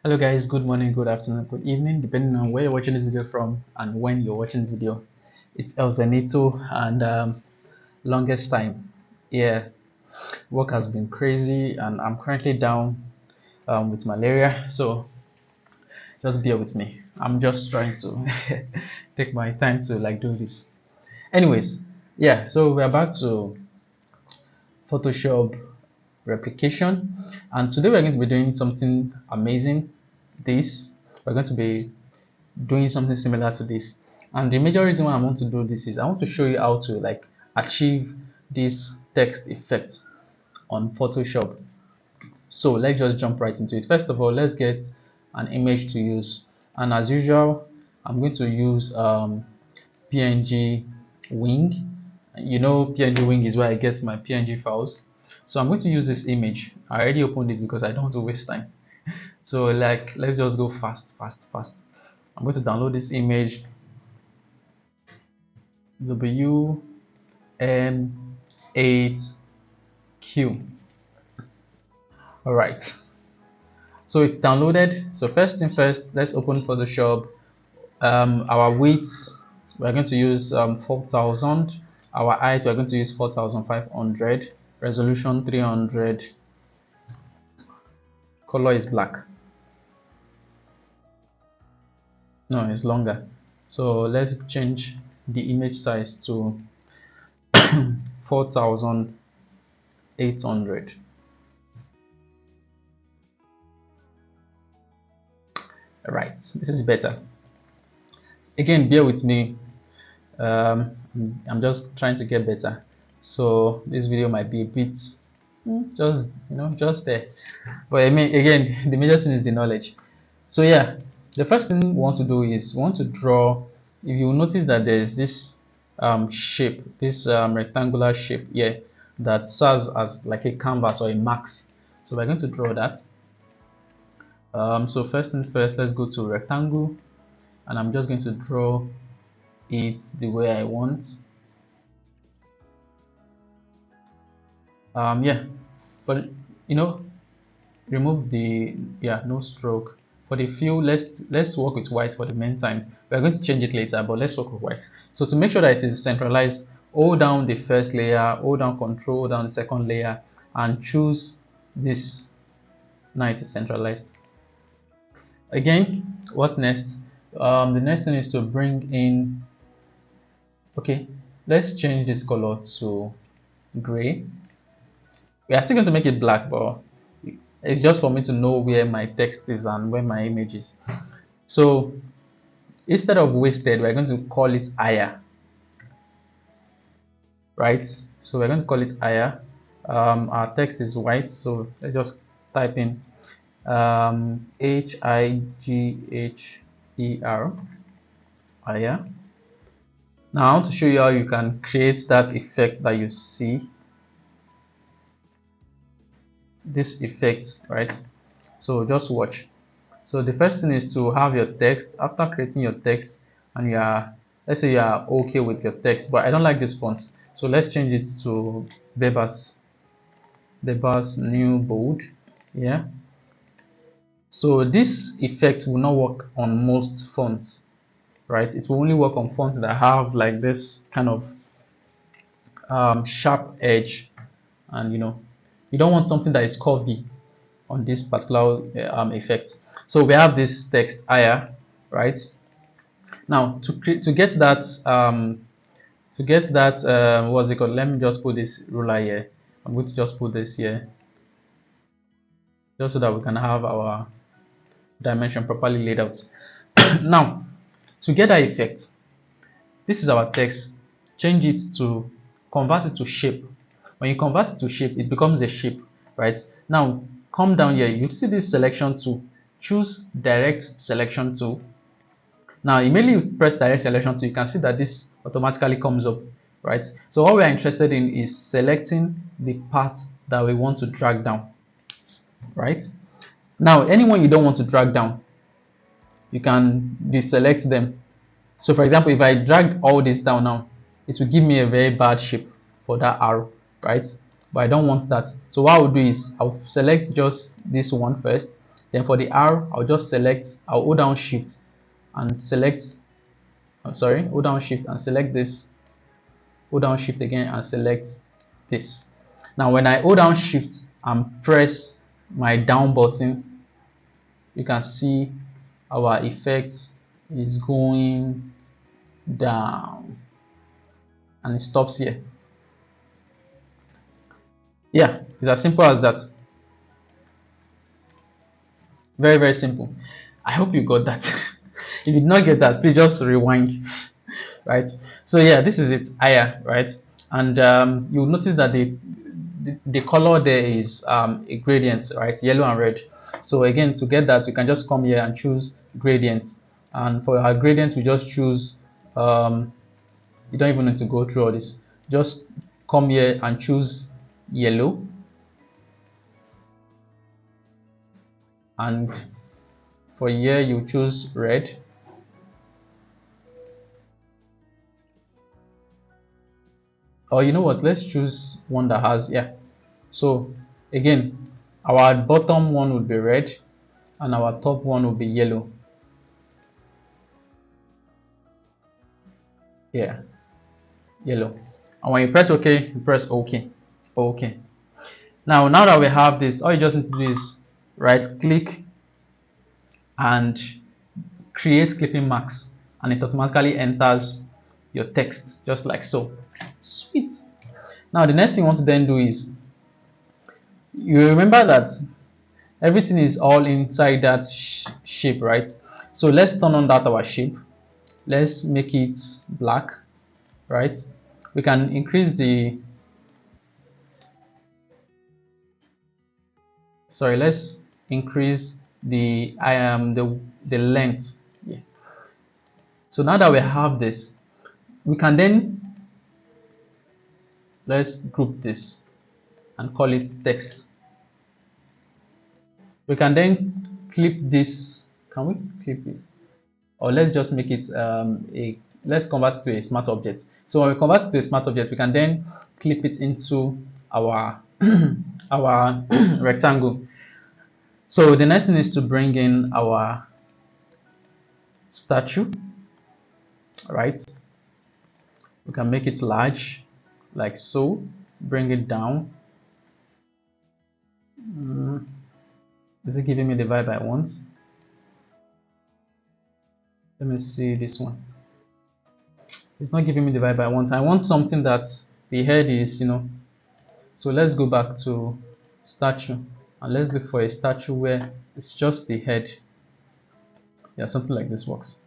Hello guys, good morning, good afternoon, good evening, depending on where you're watching this video from and when you're watching this video. It's El Zenito and longest time. Yeah, work has been crazy and I'm currently down with malaria, so just bear with me. I'm just trying to take my time to like do this. Anyways, yeah, so we're back to Photoshop replication, and today we're going to be doing something amazing. This we're going to be doing something similar to this, and the major reason why I want to do this is I want to show you how to like achieve this text effect on Photoshop. So let's just jump right into it. First of all, let's get an image to use, and as usual I'm going to use PNG wing. You know, PNG wing is where I get my PNG files. So I'm going to use this image. I already opened it because I don't want to waste time. So like, let's just go fast. I'm going to download this image, WM8Q. All right, so it's downloaded. So first thing first, let's open Photoshop. Our width, we're going to use 4000. Our height, we're going to use 4500. Resolution 300. Color is black. No, it's longer. So let's change the image size to 4800. All right, this is better. Again, bear with me. um, I'm just trying to get better, so this video might be a bit just there, but I mean, again, the major thing is the knowledge. So yeah, the first thing we want to do is we want to draw. If you notice that there's this shape, this rectangular shape here that serves as like a canvas or a max, so we're going to draw that. So first thing first, let's go to rectangle, and I'm just going to draw it the way I want. Yeah, but remove the no stroke. For the fill, let's work with white for the meantime. We're going to change it later, but let's work with white. So to make sure that it is centralized, hold down the first layer, hold down control, hold down the second layer, and choose this. Now it is centralized. Again, what next? The next thing is to bring in, okay, let's change this color to gray. We are still going to make it black, but it's just for me to know where my text is and where my image is. So instead of wasted, we're going to call it higher, right? So we're going to call it higher. Our text is white, so let's just type in HIGHER, higher. Now I want to show you how you can create that effect that you see. This effect, right? So just watch. So the first thing is to have your text. After creating your text, and let's say you are okay with your text, but I don't like this font, so let's change it to Bebas New Bold. Yeah, so this effect will not work on most fonts, right? It will only work on fonts that have like this kind of sharp edge, and you don't want something that is curvy on this particular effect. So we have this text higher, right? Now to get that what's it called? Let me just put this ruler here. I'm going to just put this here, just so that we can have our dimension properly laid out. Now, to get that effect, this is our text. Change it to convert it to shape. When you convert it to shape, it becomes a shape, right? Now, come down here. You see this selection tool. Choose direct selection tool. Now, immediately you press direct selection tool, you can see that this automatically comes up, right? So what we are interested in is selecting the part that we want to drag down, right? Now, anyone you don't want to drag down, you can deselect them. So for example, if I drag all this down now, it will give me a very bad shape for that arrow, right? But I don't want that. So what I'll do is I'll select just this one first, Then for the R, I'll hold down shift and select, hold down shift and select this, hold down shift again and select this. Now when I hold down shift and press my down button, you can see our effect is going down and it stops here. Yeah, it's as simple as that. Very, very simple. I hope you got that. If you did not get that, please just rewind. Right, so yeah, this is it, aya, right? And you'll notice that the color there is a gradient, right? Yellow and red. So again, to get that, we can just come here and choose gradient, and for our gradient we just choose you don't even need to go through all this. Just come here and choose yellow, and for here you choose red, or you know what, let's choose one that has, yeah. So again, our bottom one would be red and our top one will be yellow. Yeah, yellow. And when you press OK, you press OK. OK. Now that we have this, all you just need to do is right click and create clipping marks, and it automatically enters your text just like so. Sweet. Now the next thing you want to then do is, you remember that everything is all inside that shape, right? So let's turn on that our shape. Let's make it black, right? We can increase the, sorry, let's increase the the length. Yeah. So now that we have this, we can then, let's group this and call it text. We can then clip this. Can we clip this? Or let's just make it let's convert it to a smart object. So when we convert it to a smart object, we can then clip it into our our rectangle. So the next thing is to bring in our statue, right? We can make it large like so, bring it down. Is it giving me the vibe I want? Let me see this one. It's not giving me the vibe I want. I want something that the head is, so let's go back to statue and let's look for a statue where it's just the head. Yeah, something like this works.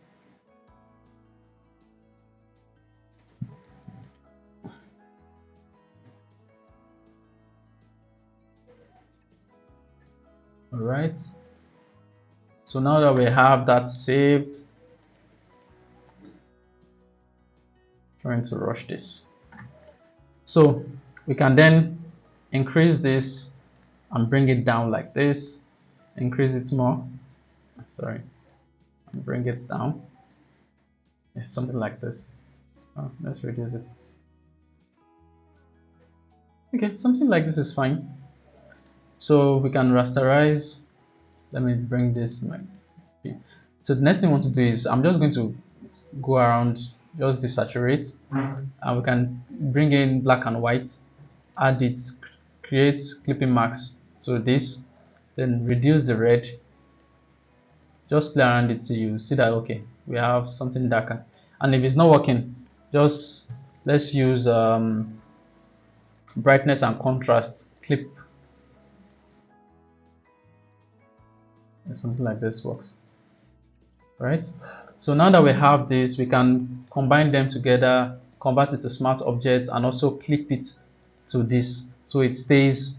All right, so now that we have that saved, trying to rush this, so we can then increase this and bring it down like this, increase it more, sorry, and bring it down, yeah, something like this. Oh, let's reduce it. Okay, something like this is fine. So we can rasterize. Let me bring this. So the next thing I want to do is, I'm just going to go around, just desaturate, and we can bring in black and white, add it, create clipping marks to this, then reduce the red, just play around it till you see that okay, we have something darker. And if it's not working, just let's use brightness and contrast clip, and something like this works. Right, so now that we have this, we can combine them together, convert it to smart object, and also clip it to this so it stays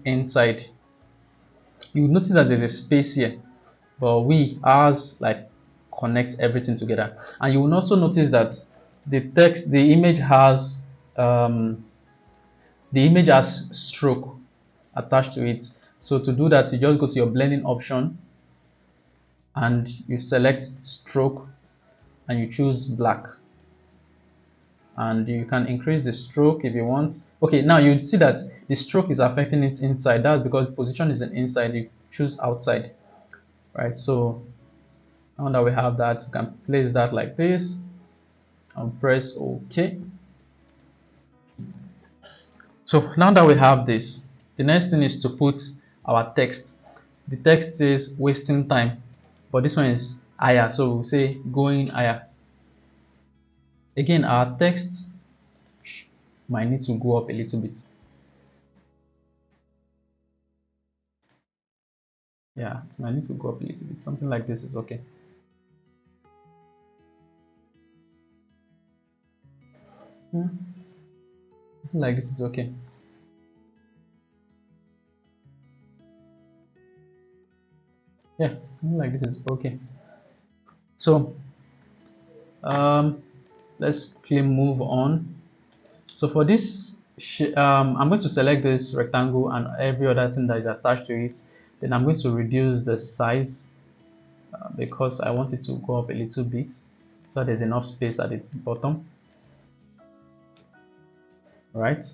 inside. You notice that there's a space here, but ours like connects everything together. And you will also notice that the image has stroke attached to it. So to do that, you just go to your blending option and you select stroke and you choose black, and you can increase the stroke if you want. Okay, now you see that the stroke is affecting it inside. That's because position is an inside, you choose outside, right? So now that we have that, we can place that like this and press OK. So now that we have this, the next thing is to put our text. The text says wasting time, but this one is higher, so we'll say going higher. Again, our text might need to go up a little bit. Yeah, it might need to go up a little bit. Something like this is okay. Something like this is okay. Yeah, something like this is okay. So let's quickly move on. So for this, I'm going to select this rectangle and every other thing that is attached to it. Then I'm going to reduce the size because I want it to go up a little bit so there's enough space at the bottom. Right.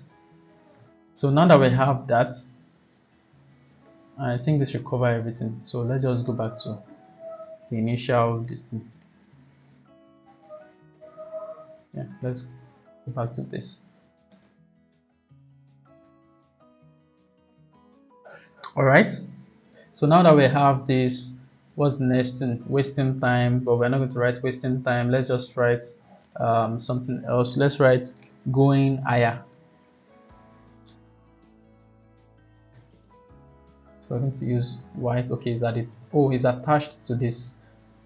So now that we have that, I think this should cover everything. So let's just go back to the initial distance. Yeah, let's go back to this. All right. So now that we have this, what's the next thing? Wasting time, but we're not going to write wasting time. Let's just write something else. Let's write going higher. So we're going to use white. Okay, is that it? Oh, it's attached to this.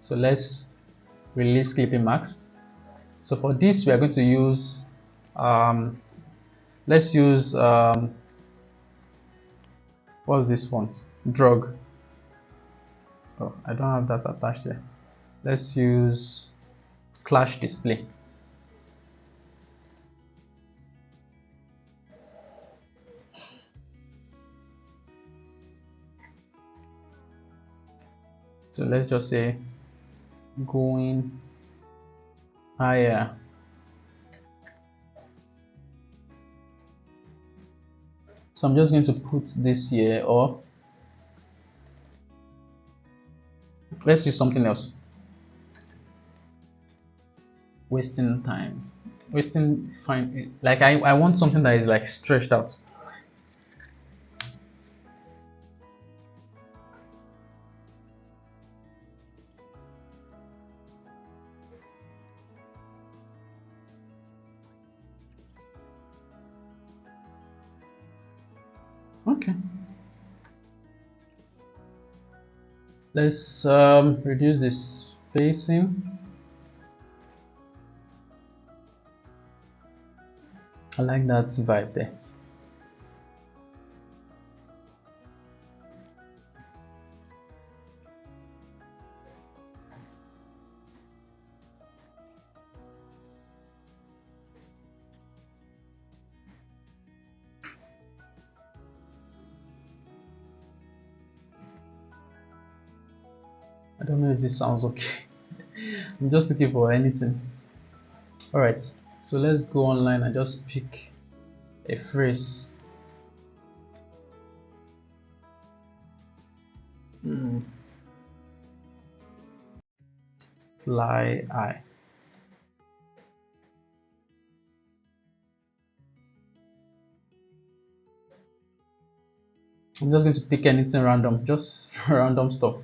So let's release clipping marks. So for this, we are going to use, let's use, what's this font? Drug. Oh, I don't have that attached there. Let's use Clash Display. So let's just say going higher. So I'm just going to put this here, or let's use something else. Wasting time. Wasting fine. Like I want something that is like stretched out. Okay. Let's reduce this spacing. I like that vibe there. I don't know if this sounds okay. I'm just looking for anything. All right, so let's go online and just pick a phrase. Fly high. I'm just going to pick anything random, just random stuff.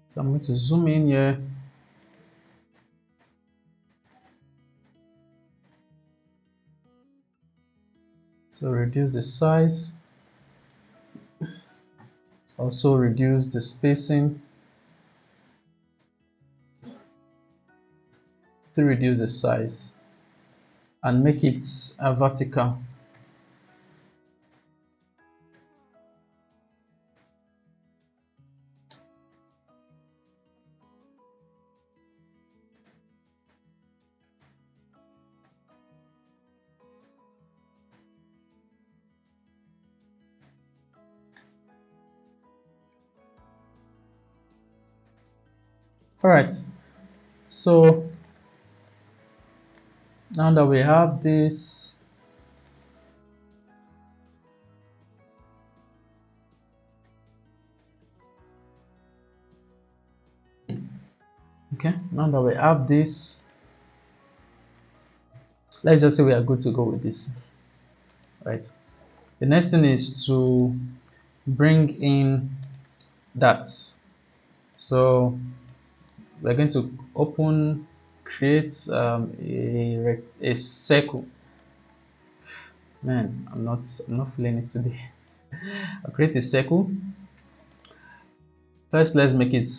So I'm going to zoom in here. So reduce the size. Also reduce the spacing. Still reduce the size and make it vertical. All right, so now that we have this, okay, now that we have this, let's just say we are good to go with this, right? The next thing is to bring in that. So we're going to create a circle. Man, I'm not feeling it today. I'll create a circle. First, let's make it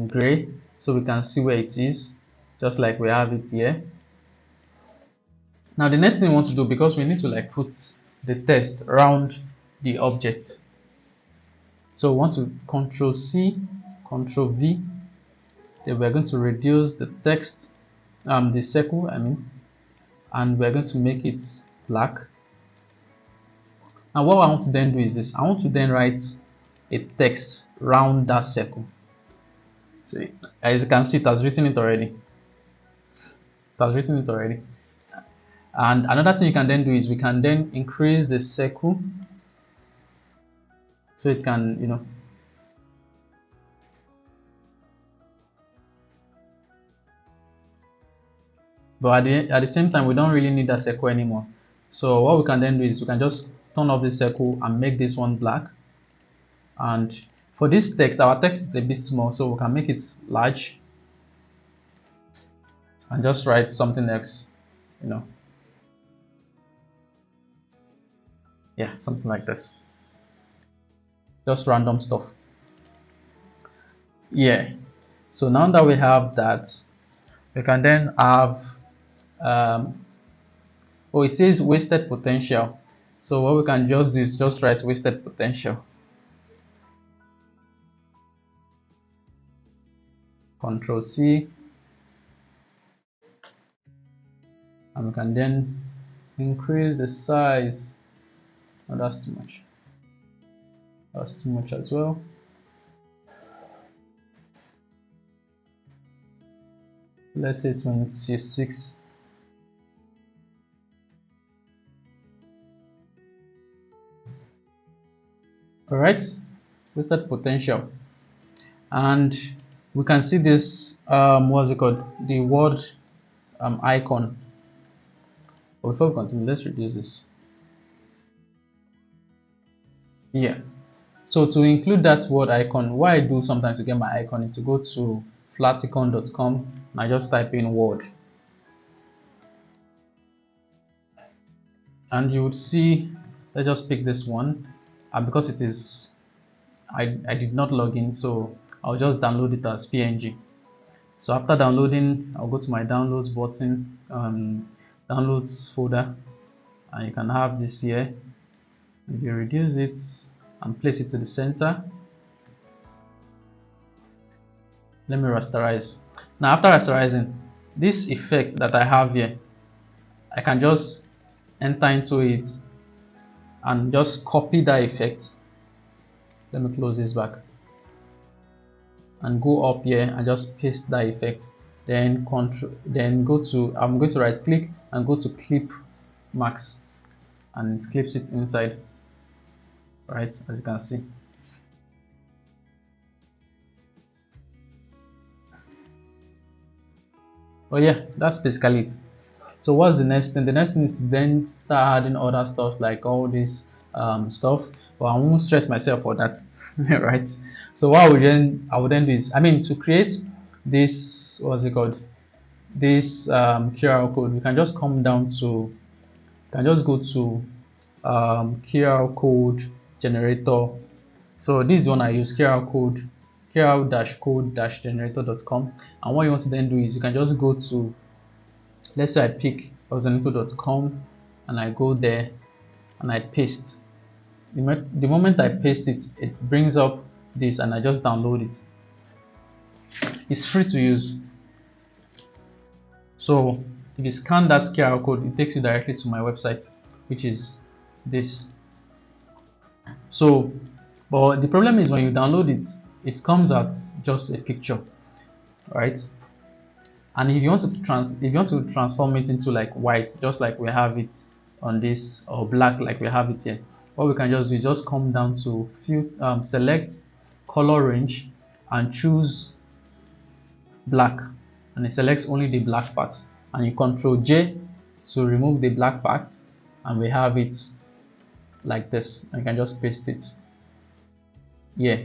gray so we can see where it is, just like we have it here. Now the next thing we want to do, because we need to like put the text around the object, so we want to Control C, Control V. Then we're going to reduce the text, the circle, I mean, and we're going to make it black. Now what I want to then do is this. I want to then write a text around that circle. So as you can see, it has written it already. It has written it already. And another thing you can then do is we can then increase the circle so it can, but at the same time we don't really need that circle anymore. So what we can then do is we can just turn off the circle and make this one black. And for this text, our text is a bit small, so we can make it large and just write something else, yeah, something like this, just random stuff. Yeah, so now that we have that, we can then have oh, it says wasted potential. So what we can just do is just write wasted potential. Control C, and we can then increase the size. Oh, that's too much. That's too much as well. Let's say 26. All right, wasted potential, and we can see this what's it called, the word icon. But before we continue, let's reduce this. Yeah, so to include that word icon, what I do sometimes to get my icon is to go to flaticon.com and I just type in word, and you would see, let's just pick this one, and because it is I did not log in, so I'll just download it as PNG. So after downloading, I'll go to my downloads button, downloads folder, and you can have this here. If you reduce it and place it to the center, let me rasterize. Now after rasterizing, this effect that I have here, I can just enter into it and just copy that effect. Let me close this back and go up here and just paste that effect. Then I'm going to right click and go to clip max, and it clips it inside, right, as you can see. Oh yeah, that's basically it. So what's the next thing? The next thing is to then start adding other stuff like all this stuff, but I won't stress myself for that. Right, so what I would then do is, to create this, what's it called, this QR code, you can just come down to, you can just go to QR code generator. So this is one I use, qr-code-generator.com. And what you want to then do is you can just go to, let's say I pick elzenito.com and I go there and I paste. The moment I paste it, it brings up this and I just download it. It's free to use. So if you scan that QR code, it takes you directly to my website, which is this. So, but the problem is when you download it, it comes as just a picture. right? And if you want to transform it into like white, just like we have it on this, or black like we have it here, what we can just do is just come down to select color range and choose black, and it selects only the black part, and you control J to remove the black part, and we have it like this. I can just paste it. Yeah.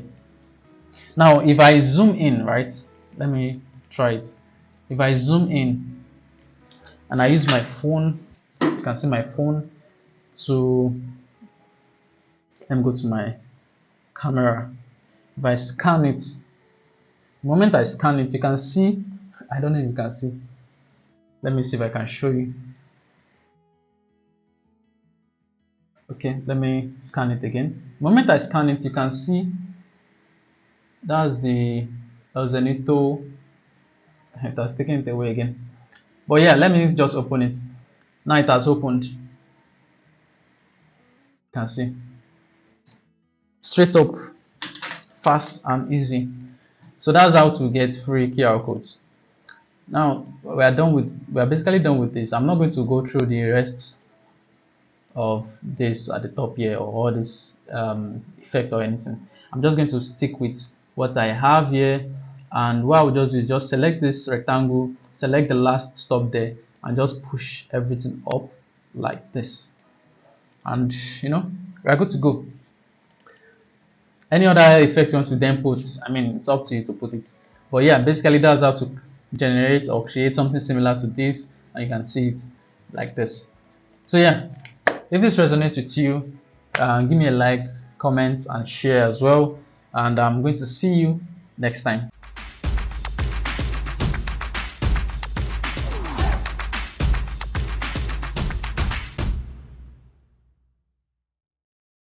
Now if I zoom in, right, let me try it. If I zoom in and I use my phone, you can see my phone to, let me go to my camera. If I scan it, the moment I scan it, you can see, I don't know if you can see, let me see if I can show you. Okay, let me scan it again. The moment I scan it, you can see that's the Zenito. It has taken it away again. But yeah, let me just open it. Now it has opened. You can see. Straight up, fast and easy. So that's how to get free QR codes. Now we are basically done with this. I'm not going to go through the rest of this at the top here, or all this effect or anything. I'm just going to stick with what I have here, and what I will just do is just select this rectangle, select the last stop there, and just push everything up like this, and we're good to go. Any other effect you want to then put, I mean, it's up to you to put it. But yeah, basically that's how to generate or create something similar to this, and you can see it like this. So yeah, if this resonates with you, give me a like, comment, and share as well. And I'm going to see you next time.